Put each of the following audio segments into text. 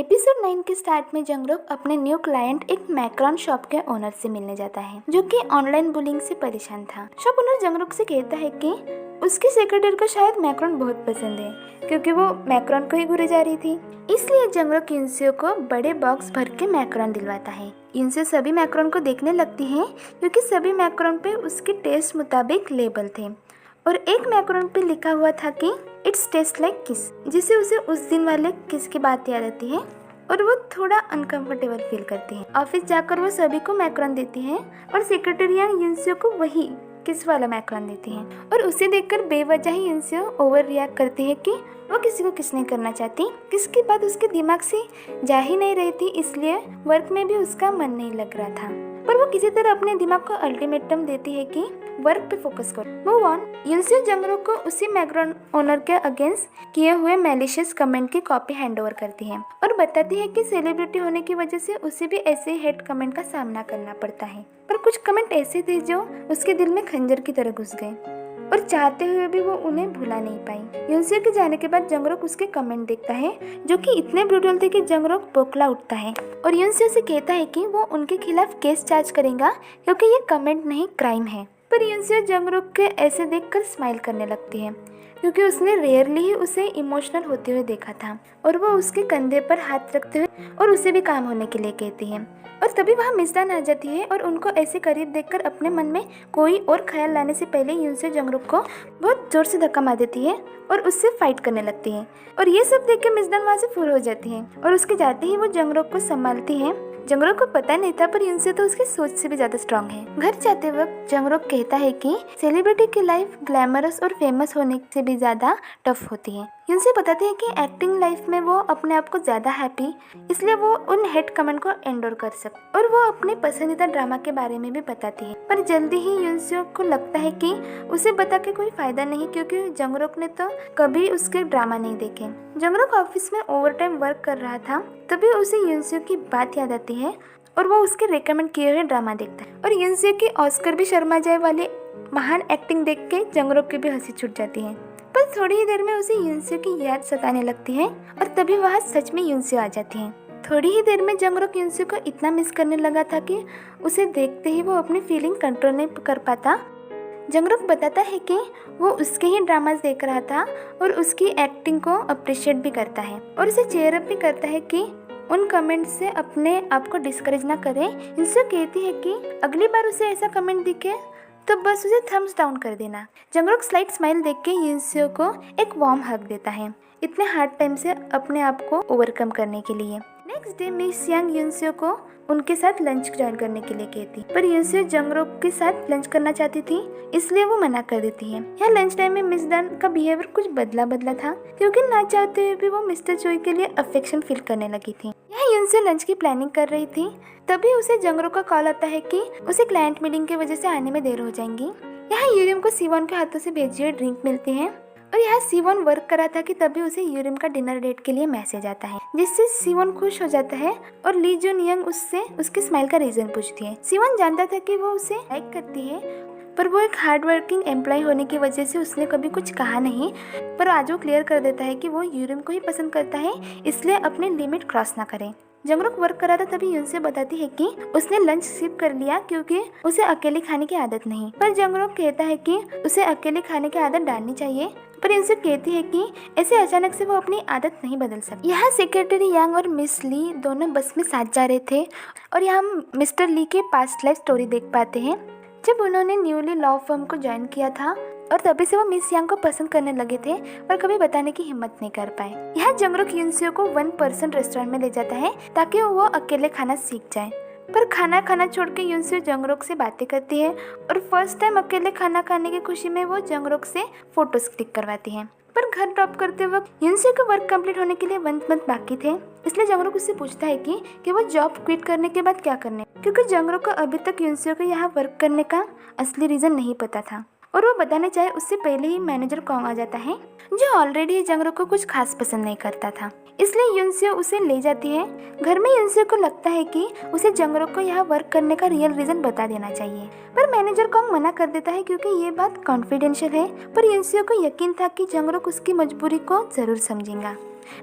Episode 9 के start में जंगरोक अपने न्यू क्लाइंट एक मैक्रोन शॉप के ओनर से मिलने जाता है, जो कि ऑनलाइन बुलिंग से परेशान था। शॉप ओनर जंगरोक से कहता है कि उसकी सेक्रेटरी को शायद मैक्रोन बहुत पसंद है, क्योंकि वो मैक्रोन को ही घूरे जा रही थी। इसलिए जंगरोक युनसियो को बड़े बॉक्स भर के मैक्रोन दिलवाता है। युनसियो सभी मैक्रोन को देखने लगती है, क्योंकि सभी मैक्रोन पे उसके टेस्ट मुताबिक लेबल थे और एक मैक्रोन पे लिखा हुआ था कि इट्स टेस्ट लाइक किस, जिससे उसे उस दिन वाले किस की बात याद आती है और वो थोड़ा अनकंफर्टेबल फील करती है। ऑफिस जाकर वो सभी को मैक्रोन देती है और सेक्रेटरी युनसियो को वही किस वाला मैक्रोन देती है और उसे देखकर बेवजह ही युनसियो ओवर रिएक्ट करती है कि वो किसी को किस नहीं करना चाहती। किस की बात उसके दिमाग से जा ही नहीं रही थी, इसलिए वर्क में भी उसका मन नहीं लग रहा था। पर वो किसी तरह अपने दिमाग को अल्टीमेटम देती है कि वर्क पे फोकस करो, मूव ऑन। युनसियो जंगरोक को उसी मैक्रोन ओनर के अगेंस्ट किए हुए मैलिशियस कमेंट की कॉपी हैंड ओवर करती है और बताती है कि सेलिब्रिटी होने की वजह से उसे भी ऐसे हेट कमेंट का सामना करना पड़ता है। पर कुछ कमेंट ऐसे थे जो उसके दिल में खंजर की तरह घुस गए और चाहते हुए भी वो उन्हें भुला नहीं पाई। युनसियो के जाने के बाद जंगरोक उसके कमेंट देखता है, जो कि इतने ब्रूटल थे कि जंगरोक बौखला उठता है और युनसियो से कहता है कि वो उनके खिलाफ केस चार्ज करेगा, क्योंकि ये कमेंट नहीं क्राइम है। पर युनसियो जंगरोक के ऐसे देखकर स्माइल करने लगती है, क्योंकि उसने रेयरली ही उसे इमोशनल होते हुए देखा था और वो उसके कंधे पर हाथ रखते हुए और उसे भी काम होने के लिए कहती है। और तभी वहाँ मिसदान आ जाती है और उनको ऐसे करीब देखकर अपने मन में कोई और ख्याल लाने से पहले युनसियो जंगरोक को बहुत जोर से धक्का मार देती है और उससे फाइट करने लगती है। और ये सब देख के मिसदान वहाँ से फुर हो जाती है और उसके जाते ही वो जंगरोक को संभालती है। जंगरोक को पता नहीं था, पर युनसियो तो उसकी सोच से भी ज्यादा स्ट्रांग है। घर जाते वक्त जंगरोक कहता है कि सेलिब्रिटी की लाइफ ग्लैमरस और फेमस होने से भी ज्यादा टफ होती है। युनसियो बताती है कि एक्टिंग लाइफ में वो अपने आप को ज्यादा हैप्पी, इसलिए वो उन हेट कमेंट को एंडोर कर सकती और वो अपने पसंदीदा ड्रामा के बारे में भी बताती है। पर जल्दी ही युनसियो को लगता है कि उसे बता के कोई फायदा नहीं, क्योंकि जंगरोक ने तो कभी उसके ड्रामा नहीं देखे। जंगरोक ऑफिस में ओवरटाइम वर्क कर रहा था, तभी उसे युनसियो की बात याद आती है और वो उसके रेकमेंड किए हुए ड्रामा देखता है। और युनसियो की ऑस्कर भी शर्मा जाए वाले महान एक्टिंग देख के जंगरोक की भी हंसी छूट जाती है। पर थोड़ी ही देर में उसे युनसियो की याद सताने लगती है और तभी वहाँ सच में युनसियो आ जाती है। थोड़ी ही देर में जंगरोक युनसियो को इतना मिस करने लगा था कि उसे देखते ही वो अपनी फीलिंग कंट्रोल नहीं कर पाता। जंगरोक बताता है कि वो उसके ही ड्रामास देख रहा था और उसकी एक्टिंग को अप्रिशिएट भी करता है और उसे चेयर अप भी करता है कि उन कमेंट से अपने आप को डिस्करेज ना करे। युनसियो कहती है कि अगली बार उसे ऐसा कमेंट दिखे तो बस उसे थम्स डाउन कर देना। जंगरोक स्लाइट स्माइल देख के युनसियो को एक वार्म हग देता है, इतने हार्ड टाइम से अपने आप को ओवरकम करने के लिए। नेक्स्ट डे मिस यांग युनसियो को उनके साथ लंच ज्वाइन करने के लिए कहती, पर युनसियो जंगरोक के साथ लंच करना चाहती थी, इसलिए वो मना कर देती है। यहाँ लंच टाइम में मिस दान का बिहेवियर कुछ बदला था, क्योंकि ना चाहते हुए भी वो मिस्टर चोई के लिए अफेक्शन फील करने लगी थी। यहाँ युनसियो लंच की प्लानिंग कर रही थी, तभी उसे जंगरोक का कॉल आता है कि उसे क्लाइंट मीटिंग की वजह से आने में देर हो जाएंगी। यहाँ यूरियम को सीवॉन के हाथों से भेजी हुई ड्रिंक मिलती है और यहाँ सीवॉन वर्क कर रहा था कि तभी उसे यूरियम का डिनर डेट के लिए मैसेज आता है, जिससे सीवॉन खुश हो जाता है और ली जून यंग उससे उसके स्माइल का रीजन पूछती है। सीवॉन जानता था कि वो उसे लाइक करती है, पर वो एक हार्ड वर्किंग एम्प्लॉय होने की वजह से उसने कभी कुछ कहा नहीं। पर आज वो क्लियर कर देता है कि वो यूरियम को ही पसंद करता है, इसलिए अपने लिमिट क्रॉस ना करे। जंगरोक वर्क कर रहा था, तभी युनसियो बताती है कि उसने लंच स्किप कर लिया क्योंकि उसे अकेले खाने की आदत नहीं। पर जंगरोक कहता है कि उसे अकेले खाने की आदत डालनी चाहिए, पर युनसियो कहती है कि ऐसे अचानक से वो अपनी आदत नहीं बदल सकती। यहाँ सेक्रेटरी यांग और मिस ली दोनों बस में साथ जा रहे थे और यहाँ हम मिस्टर ली के पास्ट लाइफ स्टोरी देख पाते हैं, जब उन्होंने न्यूली लॉ फर्म को ज्वाइन किया था और तभी से वो मिस यांग को पसंद करने लगे थे, पर कभी बताने की हिम्मत नहीं कर पाए। यहाँ जंगरोक युनसियो को 1% रेस्टोरेंट में ले जाता है ताकि वो अकेले खाना सीख जाए। पर खाना छोड़ के युनसियो जंगरोक से बातें करती है और फर्स्ट टाइम अकेले खाना खाने की खुशी में वो जंगरोक से फोटोज क्लिक करवाती है। पर घर ड्रॉप करते वक्त युनसियो का वर्क कंप्लीट होने के लिए 1 मंथ बाकी थे, इसलिए जंगरोक उससे पूछता है कि वो जॉब क्विट करने के बाद क्या करने, क्योंकि जंगरोक को अभी तक युनसियो को यहाँ वर्क करने का असली रीजन नहीं पता था और वो बताने चाहे उससे पहले ही मैनेजर कॉन्ग आ जाता है, जो ऑलरेडी जंगरोक को कुछ खास पसंद नहीं करता था। इसलिए युनसियो उसे ले जाती है। घर में युनसियो को लगता है कि उसे जंगरोक को यहाँ वर्क करने का रियल रीजन बता देना चाहिए, पर मैनेजर कॉन्ग मना कर देता है क्योंकि ये बात कॉन्फिडेंशियल है। पर युनसियो को यकीन था कि जंगरोक उसकी मजबूरी को जरूर समझेगा।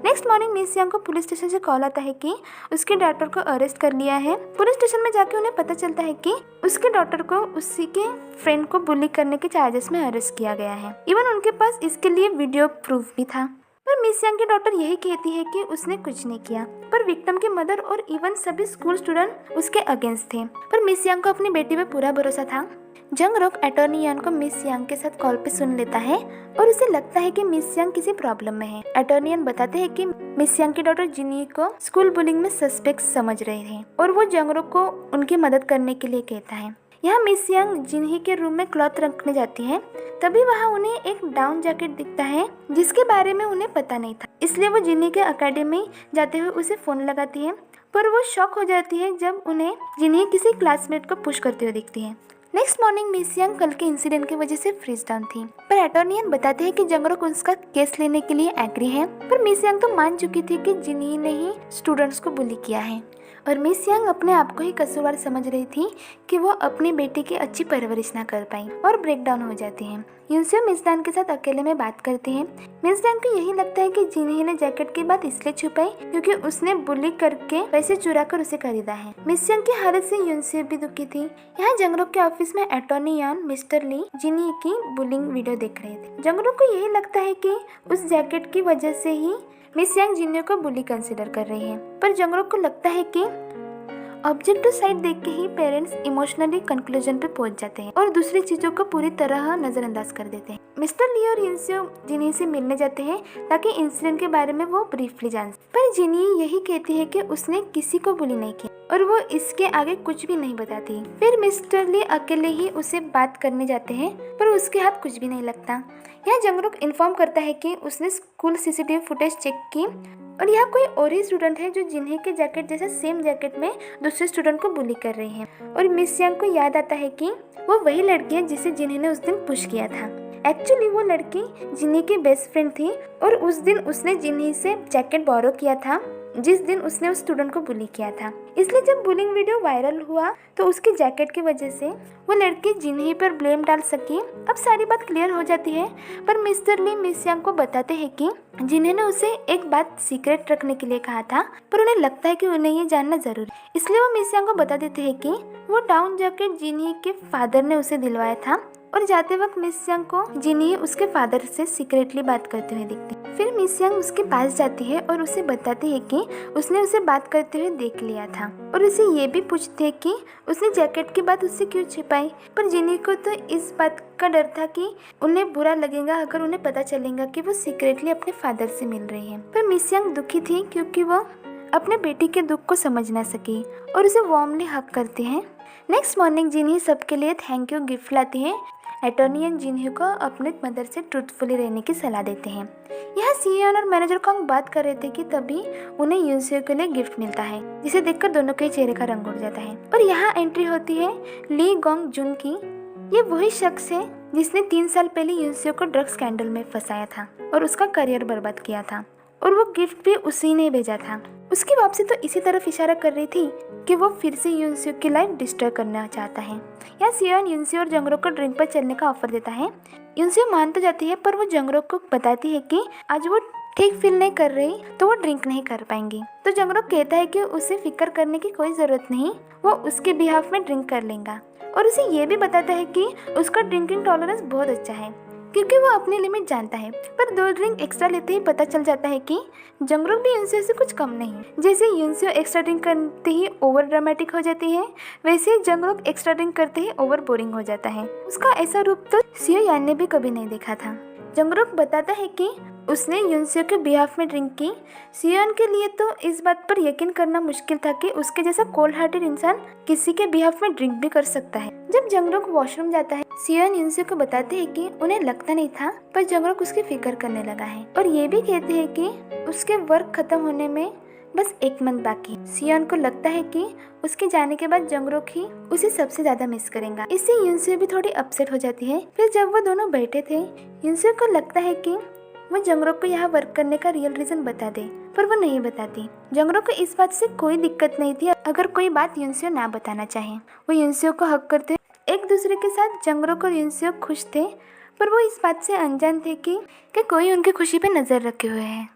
नेक्स्ट मॉर्निंग मिस यांग को पुलिस स्टेशन से कॉल आता है कि उसके डॉटर को अरेस्ट कर लिया है। पुलिस स्टेशन में जाके उन्हें पता चलता है कि उसके डॉटर को उसी के फ्रेंड को बुली करने के चार्जेस में अरेस्ट किया गया है। इवन उनके पास इसके लिए वीडियो प्रूफ भी था। पर मिस यांग की डॉटर यही कहती है कि उसने कुछ नहीं किया, पर विक्टिम की मदर और इवन सभी स्कूल स्टूडेंट उसके अगेंस्ट थे। पर मिस यांग को अपनी बेटी पे पूरा भरोसा था। जंगरुक अटॉर्नी यान को मिस यांग के साथ कॉल पे सुन लेता है और उसे लगता है कि मिस यांग किसी प्रॉब्लम में है। अटॉर्नी यान बताते हैं कि मिस यांग की डॉटर जिनी को स्कूल बुलिंग में सस्पेक्ट समझ रहे थे और वो जंगरुक को उनकी मदद करने के लिए कहता है। यहाँ मिस यांग जिन्ही के रूम में क्लॉथ रखने जाती है, तभी वहाँ उन्हें एक डाउन जैकेट दिखता है जिसके बारे में उन्हें पता नहीं था। इसलिए वो जिन्ही के अकेडमी जाते हुए उसे फोन लगाती है, पर वो शॉक हो जाती है जब उन्हें जिन्ही किसी क्लासमेट को पुश करते हुए दिखती है। नेक्स्ट मॉर्निंग मिस यांग कल के इंसिडेंट की वजह से फ्रीज डाउन थी, पर अटॉर्नी यान बताते हैं कि जंगरुक उसका केस लेने के लिए एग्री है। पर मिस यांग तो मान चुकी थी कि जिनी ने ही स्टूडेंट्स को बुली किया है और मिस यांग अपने आप को ही कसूरवार समझ रही थी कि वो अपनी बेटी की अच्छी परवरिश ना कर पाई और ब्रेक डाउन हो जाती है। यूनसियो मिसदान के साथ अकेले में बात करती है। मिसदान को यही लगता है कि जिन्ही ने जैकेट की बात इसलिए छुपाई क्योंकि उसने बुली करके पैसे चुरा कर उसे खरीदा है। मिस यांग की हालत से यूनसियो भी दुखी थी। यहाँ जंगरुक के ऑफिस में अटॉर्नी यान मिस्टर ली जिन्ही की बुलिंग वीडियो देख रहे थे। जंगरुक को यही लगता है कि उस जैकेट की वजह से ही मिस यांग जिन्ही को बुली कंसिडर कर रही है, पर जंगरुक को लगता है कि ऑब्जेक्टिव साइड देख के ही पेरेंट्स इमोशनली कंक्लूजन पे पहुंच जाते हैं और दूसरी चीजों को पूरी तरह नजरअंदाज कर देते हैं। मिस्टर ली और यूनसियो जिनी से मिलने जाते हैं ताकि इंसिडेंट के बारे में वो ब्रीफली जान सके, पर जिनी यही कहती है कि उसने किसी को बुली नहीं की और वो इसके आगे कुछ भी नहीं बताती। फिर मिस्टर ली अकेले ही उसे बात करने जाते हैं, पर उसके हाथ कुछ भी नहीं लगता। यहाँ जंगरुक इन्फॉर्म करता है कि उसने स्कूल सीसीटीवी फुटेज चेक की और यहाँ कोई और ही स्टूडेंट है जो जिन्ही के जैकेट जैसे सेम जैकेट में दूसरे स्टूडेंट को बुली कर रही है। और मिस यांग को याद आता है कि वो वही लड़की है जिसे जिन्ही ने उस दिन पुश किया था। एक्चुअली वो लड़की जिन्ही की बेस्ट फ्रेंड थी और उस दिन उसने जिन्ही से जैकेट बोरो किया था जिस दिन उसने उस स्टूडेंट को बुली किया था। इसलिए जब बुलिंग वीडियो वायरल हुआ तो उसके जैकेट की वजह से वो लड़की जिन्ही पर ब्लेम डाल सकी। अब सारी बात क्लियर हो जाती है, पर मिस्टर ली मिस यांग को बताते हैं कि जिन्ही ने उसे एक बात सीक्रेट रखने के लिए कहा था, पर उन्हें लगता है कि उन्हें ये जानना जरूरी, इसलिए वो मिस यांग को बता देते हैं कि वो डाउन जैकेट जिन्ही के फादर ने उसे दिलवाया था। और जाते वक्त मिस यांग को जिन्ही उसके फादर से सीक्रेटली बात करते हुए दिखती है। फिर मिस यांग उसके पास जाती है और उसे बताती है कि उसने उसे बात करते हुए देख लिया था और उसे ये भी पूछती है कि उसने जैकेट की बात उससे क्यों छिपाई। पर जिन्ही को तो इस बात का डर था कि उन्हें बुरा लगेगा अगर उन्हें पता चलेगा कि वो सीक्रेटली अपने फादर से मिल रही है। पर मिस यांग दुखी थी क्योंकि वो अपने बेटी के दुख को समझ ना सकी और उसे वार्मली हग करती है। नेक्स्ट मॉर्निंग जिन्ही सबके लिए थैंक यू गिफ्ट लाती है। अटॉर्नी जिन्ही को अपने मदर से ट्रूथफुली रहने की सलाह देते हैं। यहाँ सीईओ और मैनेजर को हम बात कर रहे थे कि तभी उन्हें यूनसियो के लिए गिफ्ट मिलता है जिसे देखकर दोनों के चेहरे का रंग उड़ जाता है। और यहाँ एंट्री होती है ली गोंग जुन की। ये वही शख्स है जिसने 3 साल पहले यूनसियो को ड्रग्स स्कैंडल में फंसाया था और उसका करियर बर्बाद किया था और वो गिफ्ट भी उसी ने भेजा था। उसकी वापसी तो इसी तरफ इशारा कर रही थी कि वो फिर से यूनसियो की लाइफ डिस्ट्रॉय करना चाहता है। यहाँ सीओन यूनसियो और जंगरुक को ड्रिंक पर चलने का ऑफर देता है। यूनसियो मान तो जाती है, पर वो जंगरुक को बताती है कि आज वो ठीक फील नहीं कर रही तो वो ड्रिंक नहीं कर पाएंगी। तो जंगरुक कहता है कि उसे फिक्र करने की कोई जरूरत नहीं, वो उसके बिहाफ में ड्रिंक कर लेगा और उसे ये भी बताता है कि उसका ड्रिंकिंग टॉलरेंस बहुत अच्छा है क्योंकि वो अपनी लिमिट जानता है। पर 2 ड्रिंक एक्स्ट्रा लेते ही पता चल जाता है कि जंगरुक भी यूनसियो से कुछ कम नहीं। जैसे यूनसियो एक्स्ट्रा ड्रिंक करते ही ओवर ड्रामेटिक हो जाती है, वैसे ही जंगरुक एक्स्ट्रा ड्रिंक करते ही ओवर बोरिंग हो जाता है। उसका ऐसा रूप तो सीओ यान ने भी कभी नहीं देखा था। जंगरुक बताता है कि उसने यूनसियो के बिहाफ में ड्रिंक की। सियोन के लिए तो इस बात पर यकीन करना मुश्किल था कि उसके जैसा कोल्ड हार्टेड इंसान किसी के बिहाफ में ड्रिंक भी कर सकता है। जब जंगरुक वॉशरूम जाता है, सियोन यूनसियो को बताते हैं कि उन्हें लगता नहीं था, पर जंगरुक उसकी फिक्र करने लगा है और ये भी कहते हैं कि उसके वर्क खत्म होने में बस 1 मंथ बाकी। सियोन को लगता है कि उसके जाने के बाद जंगरुक ही उसे सबसे ज्यादा मिस करेगा। इससे यूनसियो भी थोड़ी अपसेट हो जाती है। फिर जब वो दोनों बैठे थे, यूनसियो को लगता है कि वो जंगरुक को यहाँ वर्क करने का रियल रीजन बता दे, पर वो नहीं बताती। जंगरुक को इस बात से कोई दिक्कत नहीं थी अगर कोई बात यूनसियो ना बताना चाहे। वो यूनसियो को हक करते एक दूसरे के साथ। जंगरुक और यूनसियो खुश थे, पर वो इस बात से अनजान थे कि कोई उनकी खुशी पे नजर रखे हुए है।